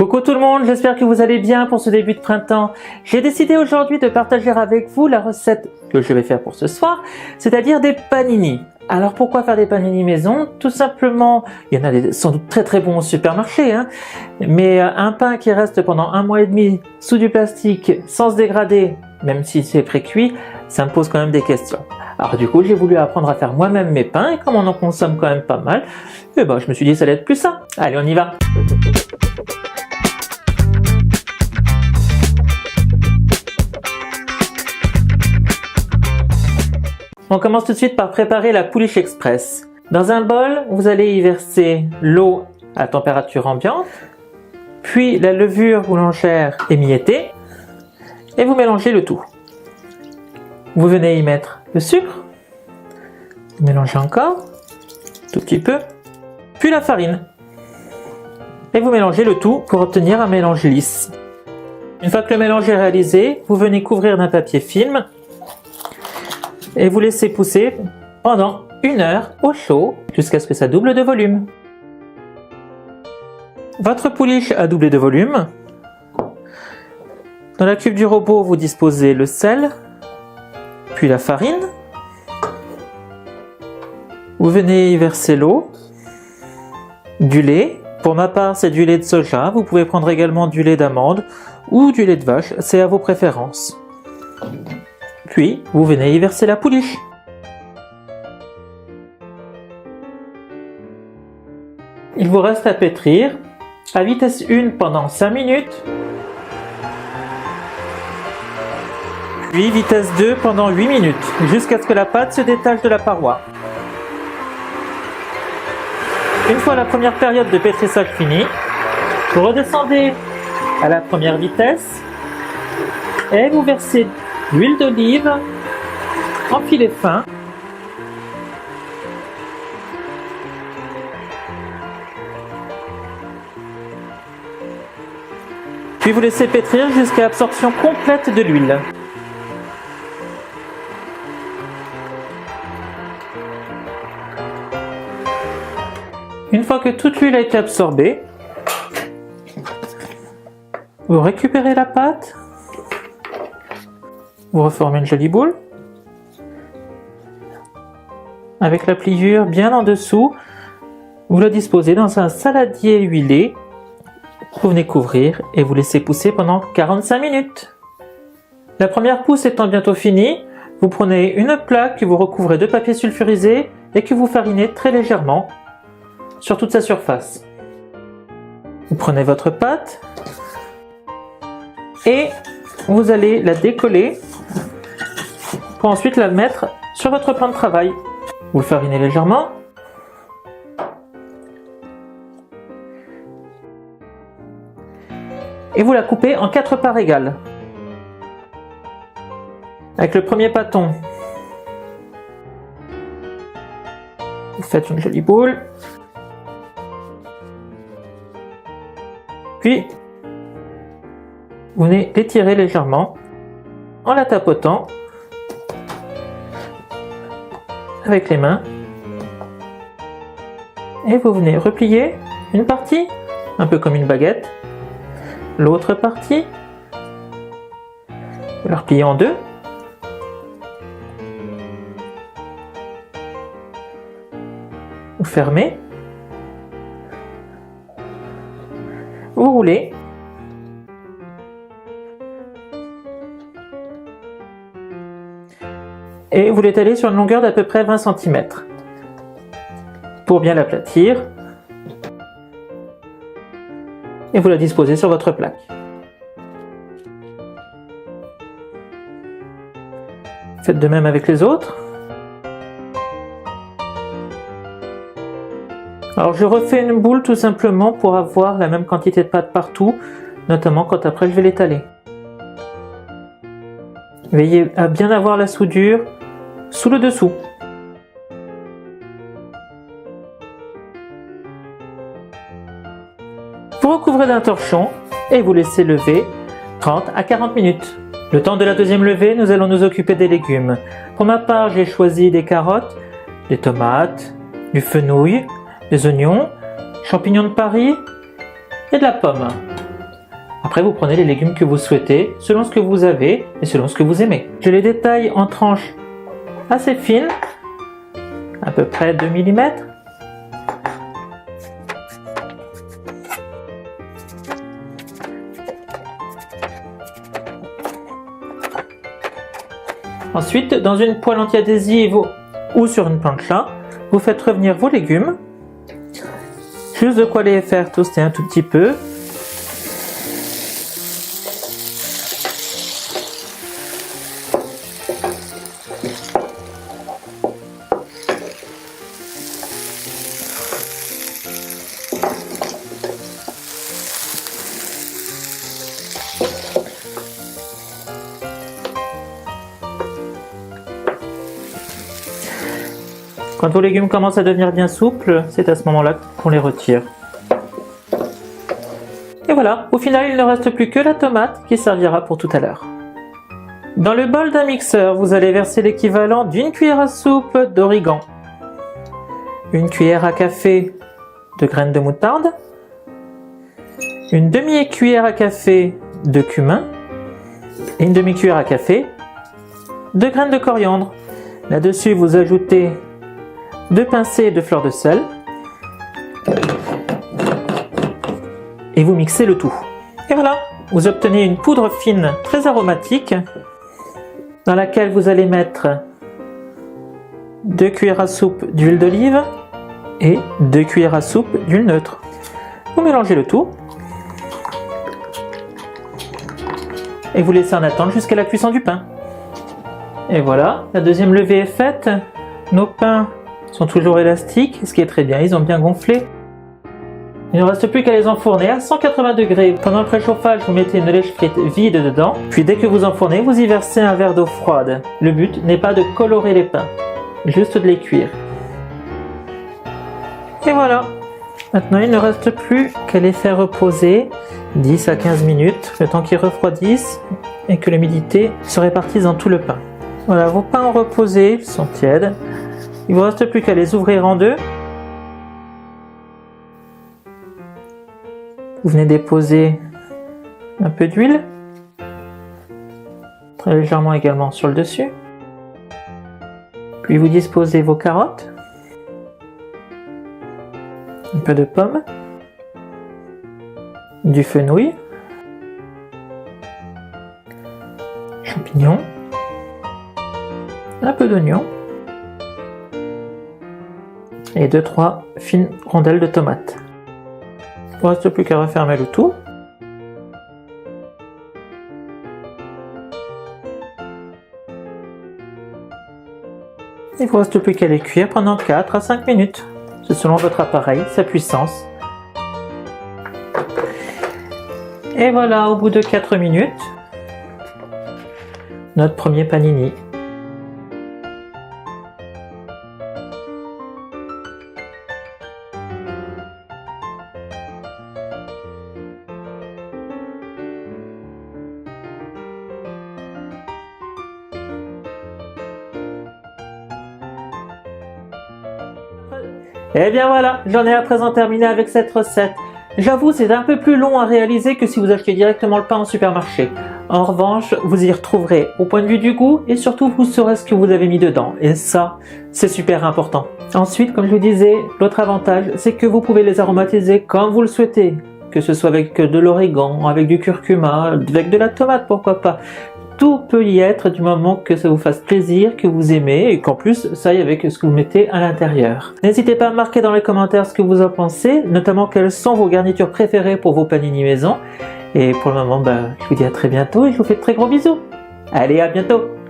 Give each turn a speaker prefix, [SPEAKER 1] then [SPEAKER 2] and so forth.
[SPEAKER 1] Coucou tout le monde, j'espère que vous allez bien pour ce début de printemps. J'ai décidé aujourd'hui de partager avec vous la recette que je vais faire pour ce soir, c'est-à-dire des panini. Alors pourquoi faire des panini maison? Tout simplement, il y en a sans doute très bons au supermarché, mais un pain qui reste pendant 1 mois et demi sous du plastique sans se dégrader, même si c'est pré-cuit, ça me pose quand même des questions. Alors du coup, j'ai voulu apprendre à faire moi-même mes pains et comme on en consomme quand même pas mal, je me suis dit que ça allait être plus ça. Allez, on y va! On commence tout de suite par préparer la pouliche express. Dans un bol, vous allez y verser l'eau à température ambiante, puis la levure boulangère émiettée, et vous mélangez le tout. Vous venez y mettre le sucre, vous mélangez encore, tout petit peu, puis la farine. Et vous mélangez le tout pour obtenir un mélange lisse. Une fois que le mélange est réalisé, vous venez couvrir d'un papier film et vous laissez pousser pendant 1 heure au chaud jusqu'à ce que ça double de volume. Votre pouliche a doublé de volume. Dans la cuve du robot, vous disposez le sel, puis la farine. Vous venez y verser l'eau, du lait. Pour ma part, c'est du lait de soja. Vous pouvez prendre également du lait d'amande ou du lait de vache, c'est à vos préférences. Puis, vous venez y verser la pouliche. Il vous reste à pétrir à vitesse 1 pendant 5 minutes, puis vitesse 2 pendant 8 minutes, jusqu'à ce que la pâte se détache de la paroi. Une fois la première période de pétrissage finie, vous redescendez à la première vitesse et vous versez l'huile d'olive en filet fin. Puis vous laissez pétrir jusqu'à absorption complète de l'huile. Une fois que toute l'huile a été absorbée, vous récupérez la pâte. Vous reformez une jolie boule avec la pliure bien en dessous. Vous la disposez dans un saladier huilé. Vous venez couvrir et vous laissez pousser pendant 45 minutes. La première pousse étant bientôt finie, vous prenez une plaque que vous recouvrez de papier sulfurisé et que vous farinez très légèrement sur toute sa surface. Vous prenez votre pâte et vous allez la décoller pour ensuite la mettre sur votre plan de travail. Vous le farinez légèrement. Et vous la coupez en 4 parts égales. Avec le premier pâton, vous faites une jolie boule. Puis, vous venez l'étirer légèrement en la tapotant avec les mains et vous venez replier une partie, un peu comme une baguette, l'autre partie, vous la repliez en 2, vous fermez, vous roulez. Et vous l'étalez sur une longueur d'à peu près 20 cm. Pour bien l'aplatir. Et vous la disposez sur votre plaque. Faites de même avec les autres. Alors je refais une boule tout simplement pour avoir la même quantité de pâte partout, notamment quand après je vais l'étaler. Veillez à bien avoir la soudure sous le dessous. Vous recouvrez d'un torchon et vous laissez lever 30 à 40 minutes. Le temps de la deuxième levée, nous allons nous occuper des légumes. Pour ma part, j'ai choisi des carottes, des tomates, du fenouil, des oignons, champignons de Paris et de la pomme. Après, vous prenez les légumes que vous souhaitez, selon ce que vous avez et selon ce que vous aimez. Je les détaille en tranches assez fines, à peu près 2 mm. Ensuite, dans une poêle anti-adhésive ou sur une plancha, vous faites revenir vos légumes. Juste de quoi les faire toaster un tout petit peu. Quand vos légumes commencent à devenir bien souples, c'est à ce moment-là qu'on les retire. Et voilà, au final il ne reste plus que la tomate qui servira pour tout à l'heure. Dans le bol d'un mixeur, vous allez verser l'équivalent d'une cuillère à soupe d'origan, une cuillère à café de graines de moutarde, une demi-cuillère à café de cumin et une demi-cuillère à café de graines de coriandre. Là-dessus, vous ajoutez 2 pincées de fleur de sel et vous mixez le tout. Et voilà, vous obtenez une poudre fine très aromatique dans laquelle vous allez mettre 2 cuillères à soupe d'huile d'olive et 2 cuillères à soupe d'huile neutre. Vous mélangez le tout et vous laissez en attendre jusqu'à la cuisson du pain. Et voilà, la deuxième levée est faite. Nos pains sont toujours élastiques, ce qui est très bien, ils ont bien gonflé. Il ne reste plus qu'à les enfourner à 180 degrés. Pendant le préchauffage, vous mettez une lèche frite vide dedans, puis dès que vous enfournez, vous y versez un verre d'eau froide. Le but n'est pas de colorer les pains, juste de les cuire. Et voilà, maintenant il ne reste plus qu'à les faire reposer 10 à 15 minutes, le temps qu'ils refroidissent et que l'humidité se répartisse dans tout le pain. Voilà, vos pains ont reposé, ils sont tièdes. Il ne vous reste plus qu'à les ouvrir en deux. Vous venez déposer un peu d'huile, très légèrement également sur le dessus. Puis vous disposez vos carottes, un peu de pommes, du fenouil, champignons, un peu d'oignon et 2-3 fines rondelles de tomates. Il ne reste plus qu'à refermer le tout. Il ne vous reste plus qu'à les cuire pendant 4 à 5 minutes. C'est selon votre appareil, sa puissance. Et voilà, au bout de 4 minutes, notre premier panini. Et bien voilà, j'en ai à présent terminé avec cette recette. J'avoue, c'est un peu plus long à réaliser que si vous achetez directement le pain au supermarché. En revanche, vous y retrouverez au point de vue du goût et surtout vous saurez ce que vous avez mis dedans. Et ça, c'est super important. Ensuite, comme je vous disais, l'autre avantage, c'est que vous pouvez les aromatiser comme vous le souhaitez. Que ce soit avec de l'origan, avec du curcuma, avec de la tomate, pourquoi pas. Tout peut y être du moment que ça vous fasse plaisir, que vous aimez et qu'en plus ça aille avec ce que vous mettez à l'intérieur. N'hésitez pas à marquer dans les commentaires ce que vous en pensez, notamment quelles sont vos garnitures préférées pour vos panini maison. Et pour le moment, je vous dis à très bientôt et je vous fais de très gros bisous. Allez, à bientôt!